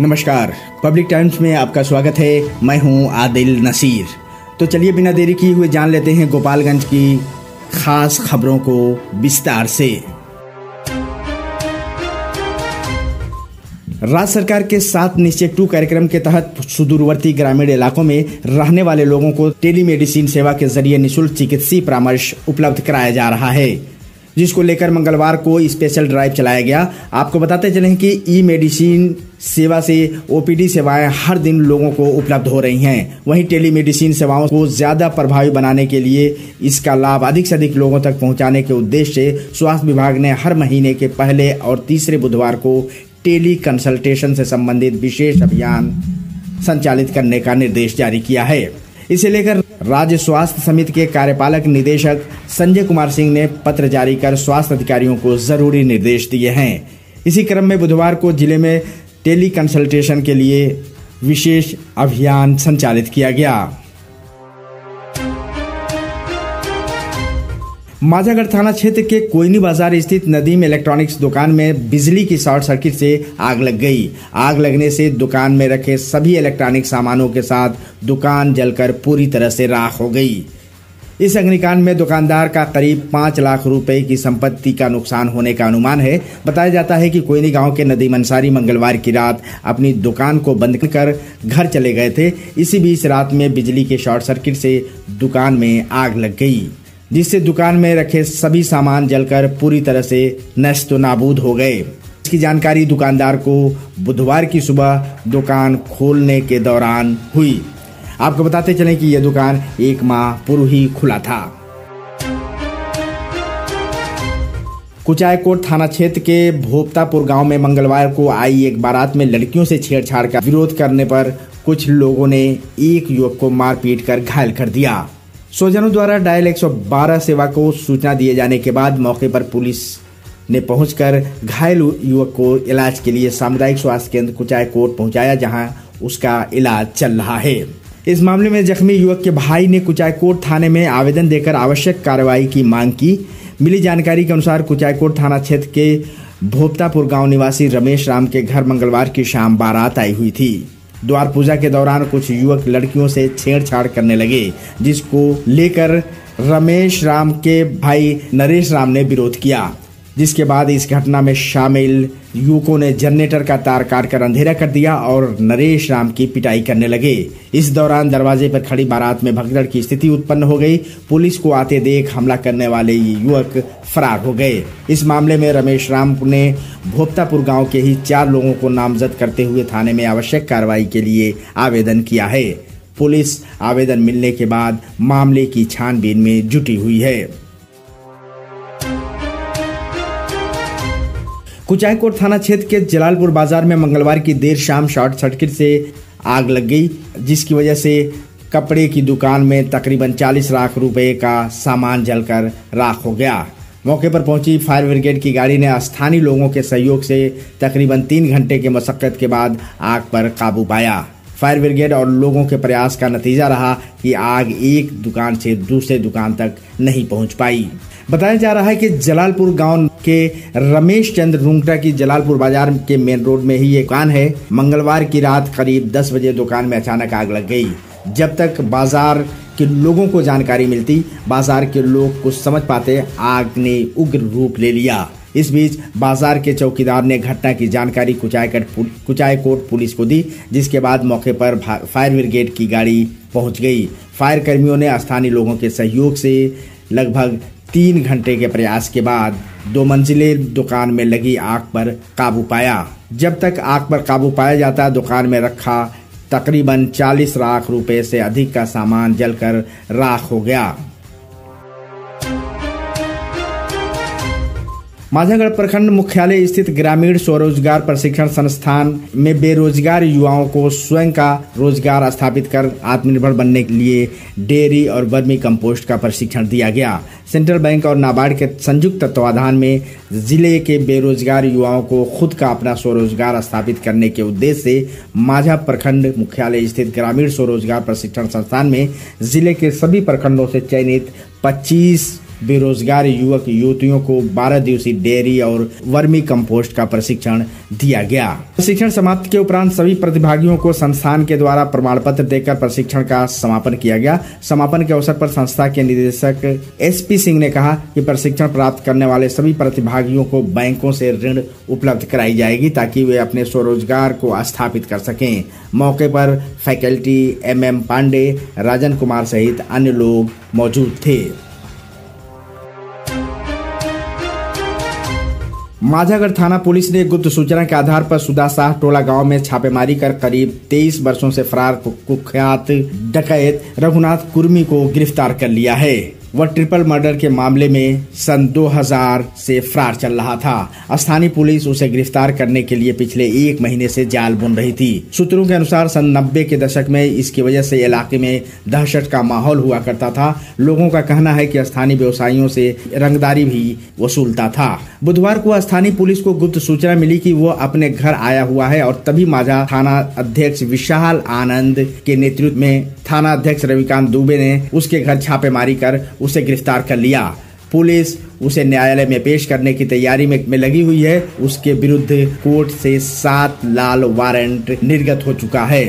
नमस्कार, public times में आपका स्वागत है। मैं हूं आदिल नसीर। तो चलिए बिना देरी किए हुए जान लेते हैं गोपालगंज की खास खबरों को विस्तार से। राज्य सरकार के 7 निश्चय 2 कार्यक्रम के तहत सुदूरवर्ती ग्रामीण इलाकों में रहने वाले लोगों को टेलीमेडिसिन सेवा के जरिए निःशुल्क चिकित्सीय परामर्श उपलब्ध कराया जा रहा है, जिसको लेकर मंगलवार को स्पेशल ड्राइव चलाया गया। आपको बताते चलें कि ई मेडिसिन सेवा से ओपीडी सेवाएं हर दिन लोगों को उपलब्ध हो रही हैं। वहीं टेलीमेडिसिन सेवाओं को ज्यादा प्रभावी बनाने के लिए इसका लाभ अधिक से अधिक लोगों तक पहुंचाने के उद्देश्य से स्वास्थ्य विभाग ने हर महीने के पहले और तीसरे बुधवार को टेली कंसल्टेशन से संबंधित विशेष अभियान संचालित करने का निर्देश जारी किया है। इसे लेकर राज्य स्वास्थ्य समिति के कार्यपालक निदेशक संजय कुमार सिंह ने पत्र जारी कर स्वास्थ्य अधिकारियों को जरूरी निर्देश दिए हैं। इसी क्रम में बुधवार को जिले में टेली कंसल्टेशन के लिए विशेष अभियान संचालित किया गया। माझागढ़ थाना क्षेत्र के कोयनी बाजार स्थित नदीम इलेक्ट्रॉनिक्स दुकान में बिजली की शॉर्ट सर्किट से आग लग गई। आग लगने से दुकान में रखे सभी इलेक्ट्रॉनिक सामानों के साथ दुकान जलकर पूरी तरह से राख हो गई। इस अग्निकांड में दुकानदार का करीब 5 लाख रुपए की संपत्ति का नुकसान होने का अनुमान है। बताया जाता है कि कोयनी गांव के नदीम अंसारी मंगलवार की रात अपनी दुकान को बंद कर घर चले गए थे। इसी बीच रात में बिजली के शॉर्ट सर्किट से दुकान में आग लग गई, जिससे दुकान में रखे सभी सामान जलकर पूरी तरह से नष्ट नाबूद हो गए। इसकी जानकारी दुकानदार को बुधवार की सुबह दुकान खोलने के दौरान हुई। आपको बताते चलें कि यह दुकान 1 माह पूर्व ही खुला था। कुचायकोट थाना क्षेत्र के भोपतापुर गांव में मंगलवार को आई एक बारात में लड़कियों से छेड़छाड़ का विरोध करने पर कुछ लोगों ने एक युवक को मारपीट कर घायल कर दिया। स्वजनों द्वारा डायल 112 सेवा को सूचना दिए जाने के बाद मौके पर पुलिस ने पहुंचकर घायल युवक को इलाज के लिए सामुदायिक स्वास्थ्य केंद्र कुचायकोट पहुंचाया, जहां उसका इलाज चल रहा है। इस मामले में जख्मी युवक के भाई ने कुचायकोट थाने में आवेदन देकर आवश्यक कार्रवाई की मांग की। मिली जानकारी के अनुसार कुचायकोट थाना क्षेत्र के भोपतापुर गांव निवासी रमेश राम के घर मंगलवार की शाम बारात आई हुई थी। द्वार पूजा के दौरान कुछ युवक लड़कियों से छेड़छाड़ करने लगे, जिसको लेकर रमेश राम के भाई नरेश राम ने विरोध किया, जिसके बाद इस घटना में शामिल युवकों ने जनरेटर का तार काटकर अंधेरा कर दिया और नरेश राम की पिटाई करने लगे। इस दौरान दरवाजे पर खड़ी बारात में भगदड़ की स्थिति उत्पन्न हो गई। पुलिस को आते देख हमला करने वाले युवक फरार हो गए। इस मामले में रमेश राम ने भोपतापुर गांव के ही 4 लोगों को नामजद करते हुए थाने में आवश्यक कार्रवाई के लिए आवेदन किया है। पुलिस आवेदन मिलने के बाद मामले की छानबीन में जुटी हुई है। कुचायकोट थाना क्षेत्र के जलालपुर बाजार में मंगलवार की देर शाम शॉर्ट सर्किट से आग लग गई, जिसकी वजह से कपड़े की दुकान में तकरीबन 40 लाख रुपए का सामान जलकर राख हो गया। मौके पर पहुंची फायर ब्रिगेड की गाड़ी ने स्थानीय लोगों के सहयोग से तकरीबन 3 घंटे की मशक्कत के बाद आग पर काबू पाया। फायर ब्रिगेड और लोगों के प्रयास का नतीजा रहा कि आग एक दुकान से दूसरे दुकान तक नहीं पहुंच पाई। बताया जा रहा है कि जलालपुर गांव के रमेश चंद्र रुंगटा की जलालपुर बाजार के मेन रोड में ही ये दुकान है। मंगलवार की रात करीब 10 बजे दुकान में अचानक आग लग गई। जब तक बाजार के लोगों को जानकारी मिलती, बाजार के लोग कुछ समझ पाते, आग ने उग्र रूप ले लिया। इस बीच बाजार के चौकीदार ने घटना की जानकारी कुचायकोट पुलिस को दी, जिसके बाद मौके पर फायर ब्रिगेड की गाड़ी पहुंच गई। फायर कर्मियों ने स्थानीय लोगों के सहयोग से लगभग 3 घंटे के प्रयास के बाद 2 मंजिले दुकान में लगी आग पर काबू पाया। जब तक आग पर काबू पाया जाता, दुकान में रखा तकरीबन 40 लाख रुपए से अधिक का सामान जलकर राख हो गया। माझागढ़ प्रखंड मुख्यालय स्थित ग्रामीण स्वरोजगार प्रशिक्षण संस्थान में बेरोजगार युवाओं को स्वयं का रोजगार स्थापित कर आत्मनिर्भर बनने के लिए डेयरी और वर्मी कंपोस्ट का प्रशिक्षण दिया गया। सेंट्रल बैंक और नाबार्ड के संयुक्त तत्वाधान में जिले के बेरोजगार युवाओं को खुद का अपना स्वरोजगार स्थापित करने के उद्देश्य से माझा प्रखंड मुख्यालय स्थित ग्रामीण स्वरोजगार प्रशिक्षण संस्थान में जिले के सभी प्रखंडों से चयनित 25 बेरोजगार युवक युवतियों को 12 दिवसीय डेयरी और वर्मी कंपोस्ट का प्रशिक्षण दिया गया। प्रशिक्षण समाप्त के उपरांत सभी प्रतिभागियों को संस्थान के द्वारा प्रमाण पत्र देकर प्रशिक्षण का समापन किया गया। समापन के अवसर पर संस्था के निदेशक SP सिंह ने कहा कि प्रशिक्षण प्राप्त करने वाले सभी प्रतिभागियों को बैंकों से ऋण उपलब्ध कराई जाएगी ताकि वे अपने स्वरोजगार को स्थापित कर सकें। मौके पर फैकल्टी MM पांडे, राजन कुमार सहित अन्य लोग मौजूद थे। माझागढ़ थाना पुलिस ने गुप्त सूचना के आधार पर सुदाशाह टोला गांव में छापेमारी कर करीब 23 वर्षों से फरार कुख्यात डकैत रघुनाथ कुर्मी को गिरफ्तार कर लिया है। वह ट्रिपल मर्डर के मामले में सन 2000 से फरार चल रहा था। स्थानीय पुलिस उसे गिरफ्तार करने के लिए पिछले 1 महीने से जाल बुन रही थी। सूत्रों के अनुसार सन 90 के दशक में इसकी वजह से इलाके में दहशत का माहौल हुआ करता था। लोगों का कहना है कि स्थानीय व्यवसायियों से रंगदारी भी वसूलता था। बुधवार को स्थानीय पुलिस को गुप्त सूचना मिली कि वो अपने घर आया हुआ है और तभी माझा थाना अध्यक्ष विशाल आनंद के नेतृत्व में थाना अध्यक्ष रविकांत दुबे ने उसके घर छापेमारी कर उसे गिरफ्तार कर लिया। पुलिस उसे न्यायालय में पेश करने की तैयारी में लगी हुई है। उसके विरुद्ध कोर्ट से 7 लाल वारंट निर्गत हो चुका है।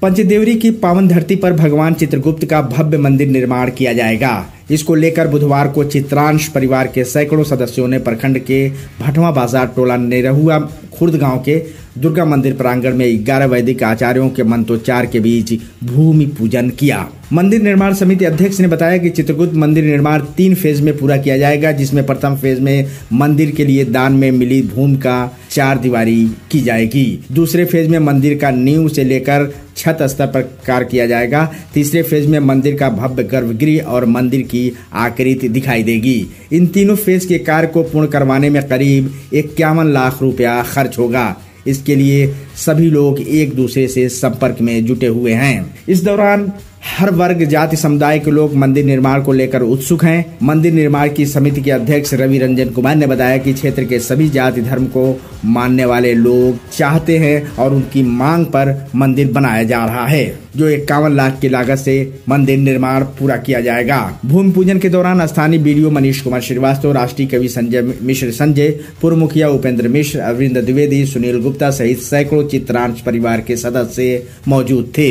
पंचदेवरी की पावन धरती पर भगवान चित्रगुप्त का भव्य मंदिर निर्माण किया जाएगा। इसको लेकर बुधवार को चित्रांश परिवार के सैकड़ों सदस्यों ने प्रखंड के भटवा बाजार टोला निरहुआ खुर्द गांव के दुर्गा मंदिर प्रांगण में 11 वैदिक आचार्यों के मंत्रोच्चार के बीच भूमि पूजन किया। मंदिर निर्माण समिति अध्यक्ष ने बताया कि चित्रगुप्त मंदिर निर्माण 3 फेज में पूरा किया जाएगा, जिसमें प्रथम फेज में मंदिर के लिए दान में मिली भूमि का 4 दीवारी की जाएगी। दूसरे फेज में मंदिर का नींव से लेकर छत स्तर पर कार्य किया जाएगा। तीसरे फेज में मंदिर का भव्य गर्भगृह और मंदिर की आकृति दिखाई देगी। इन तीनों फेज के कार्य को पूर्ण करवाने में करीब 51 लाख रुपया खर्च होगा। इसके लिए सभी लोग एक दूसरे से संपर्क में जुटे हुए हैं। इस दौरान हर वर्ग जाति समुदाय के लोग मंदिर निर्माण को लेकर उत्सुक हैं। मंदिर निर्माण की समिति के अध्यक्ष रवि रंजन कुमार ने बताया कि क्षेत्र के सभी जाति धर्म को मानने वाले लोग चाहते हैं और उनकी मांग पर मंदिर बनाया जा रहा है, जो 51 लाख की लागत से मंदिर निर्माण पूरा किया जाएगा। भूमि पूजन के दौरान स्थानीय BDO मनीष कुमार श्रीवास्तव, राष्ट्रीय कवि संजय मिश्र, पूर्व मुखिया उपेंद्र मिश्र, अरविंद द्विवेदी, सुनील गुप्ता सहित सैकड़ों चित्रांश परिवार के सदस्य मौजूद थे।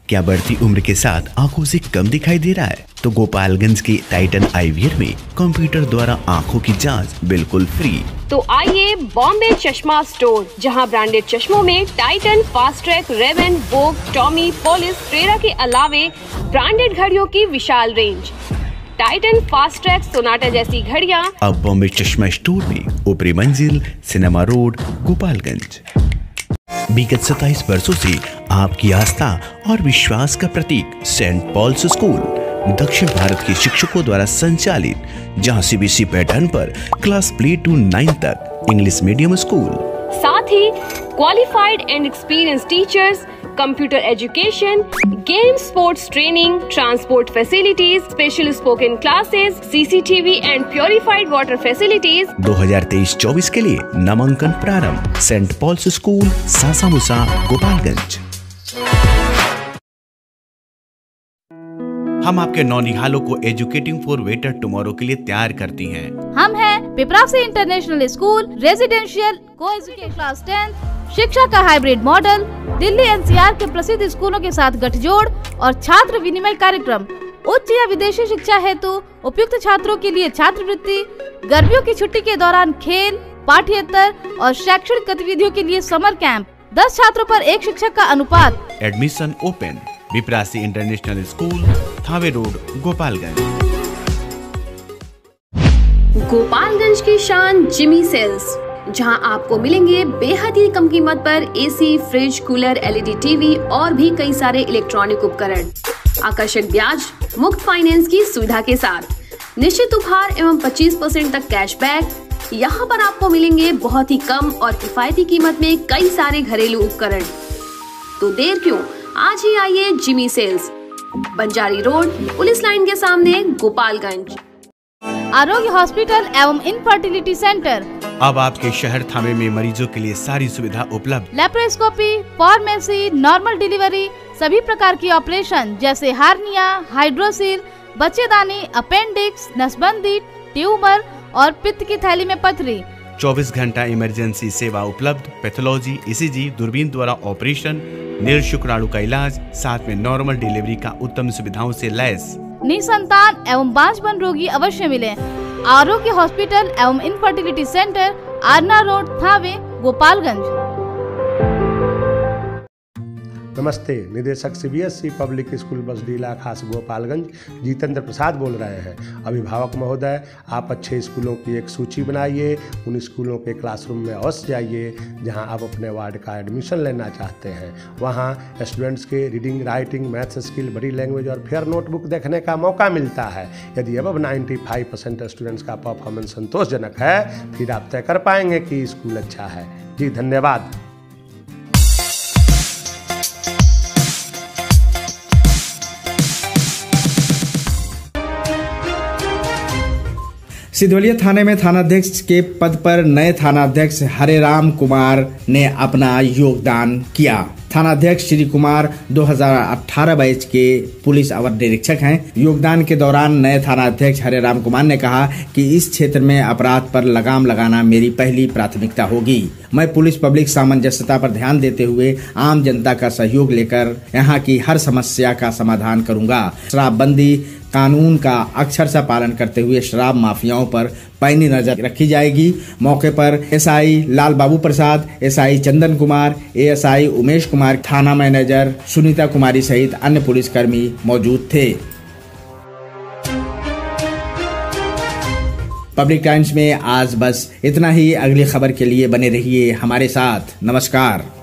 क्या बढ़ती उम्र के साथ आंखों से कम दिखाई दे रहा है? तो गोपालगंज के टाइटन आईवियर में कंप्यूटर द्वारा आंखों की जांच बिल्कुल फ्री। तो आइए बॉम्बे चश्मा स्टोर, जहां ब्रांडेड चश्मों में Titan, fast track, Rayban, Vogue, Tommy, Police, ट्रेरा के अलावे ब्रांडेड घड़ियों की विशाल range. Titan, fast track, Sonata जैसी घड़ियां अब बॉम्बे चश्मा स्टोर में ऊपरी मंजिल, सिनेमा रोड, गोपालगंज। विगत 27 वर्षों से आपकी आस्था और विश्वास का प्रतीक सेंट पॉल्स स्कूल, दक्षिण भारत के शिक्षकों द्वारा संचालित, जहां CBSE पैटर्न पर क्लास प्ले टू 9 तक इंग्लिश मीडियम स्कूल, साथ ही qualified and experience teachers, computer education, game sports training, transport facilities, special spoken classes, CCTV and purified water facilities. 2023-24 के लिए नामांकन प्रारंभ। Saint Paul's school, Sasamusa, Gopalganj. हम आपके नौनिहालों को एजुकेटिंग फॉर बेटर टुमारो के लिए तैयार करती हैं। हम हैं Piprasi international school, residential, coeducation class 10, शिक्षा का हाइब्रिड मॉडल, दिल्ली NCR के प्रसिद्ध स्कूलों के साथ गठजोड़ और छात्र विनिमय कार्यक्रम, उच्च या विदेशी शिक्षा हेतु उपयुक्त छात्रों के लिए छात्रवृत्ति, गर्मियों की छुट्टी के दौरान खेल, पाठ्येतर और शैक्षणिक गतिविधियों के लिए समर कैंप, 10 छात्रों पर 1 शिक्षक का अनुपात। Admission open. Piprasi international school, Thawe road, Gopalganj. Gopalganj की शान जिमी सेल्स, जहां आपको मिलेंगे बेहद ही कम कीमत पर AC, fridge, cooler, LED TV और भी कई सारे इलेक्ट्रॉनिक उपकरण। आकर्षक ब्याज, मुफ्त फाइनेंस की सुविधा के साथ, निश्चित उपहार एवं 25% तक कैशबैक। यहाँ पर आपको मिलेंगे बहुत ही कम और किफायती कीमत में कई सारे घरेलू उपकरण। तो देर क्यों, आज ही आइए Jimmy Sales, Banjari Road, police line के सामने, गोपालगंज। आरोग्य हॉस्पिटल एवं इनफर्टिलिटी सेंटर। अब आपके शहर थामे में मरीजों के लिए सारी सुविधा उपलब्ध। लेप्रोस्कोपी, फार्मेसी, नॉर्मल डिलीवरी, सभी प्रकार की ऑपरेशन जैसे हार्निया, हाइड्रोसिल, बच्चेदानी, अपेंडिक्स, नसबंदी, ट्यूमर और पित्त की थैली में पथरी। 24 घंटा इमरजेंसी सेवा उपलब्ध। पैथोलॉजी, ईसीजी, दूरबीन द्वारा ऑपरेशन, निःशुक्राणु का इलाज, साथ में नॉर्मल डिलीवरी का उत्तम सुविधाओं से लैस। निसंतान एवं बांझपन रोगी अवश्य मिले। आरोग्य हॉस्पिटल एवं infertility centre, Aarna road, Thawe, Gopalganj. नमस्ते, निदेशक सीबीएसई पब्लिक स्कूल बसडीला खास गोपालगंज जितेंद्र प्रसाद बोल रहे हैं। अभिभावक महोदय, आप अच्छे स्कूलों की एक सूची बनाइए, उन स्कूलों के क्लासरूम में अवश्य जाइए जहां आप अपने वार्ड का एडमिशन लेना चाहते हैं। वहां स्टूडेंट्स के रीडिंग, राइटिंग, मैथ्स स्किल, बड़ी लैंग्वेज और फेयर नोटबुक देखने का मौका मिलता है। यदि अब 95% स्टूडेंट्स का परफॉर्मेंस संतोषजनक है, फिर आप तय कर पाएंगे कि स्कूल अच्छा है। जी धन्यवाद। सिधवलिया थाने में थानाध्यक्ष के पद पर नए थानाध्यक्ष हरेराम कुमार ने अपना योगदान किया। थानाध्यक्ष श्री कुमार 2018 बैच के पुलिस अवर निरीक्षक हैं। योगदान के दौरान नए थानाध्यक्ष हरेराम कुमार ने कहा कि इस क्षेत्र में अपराध पर लगाम लगाना मेरी पहली प्राथमिकता होगी। मैं पुलिस पब्लिक सामंजस्यता पर ध्यान देते हुए आम जनता का सहयोग लेकर यहाँ की हर समस्या का समाधान करूंगा। शराबबंदी कानून का अक्षरशः पालन करते हुए शराब माफियाओं पर पैनी नजर रखी जाएगी। मौके पर एसआई लाल बाबू प्रसाद, एसआई चंदन कुमार, एएसआई उमेश कुमार, थाना मैनेजर सुनीता कुमारी सहित अन्य पुलिसकर्मी मौजूद थे। पब्लिक टाइम्स में आज बस इतना ही। अगली खबर के लिए बने रहिए हमारे साथ। नमस्कार।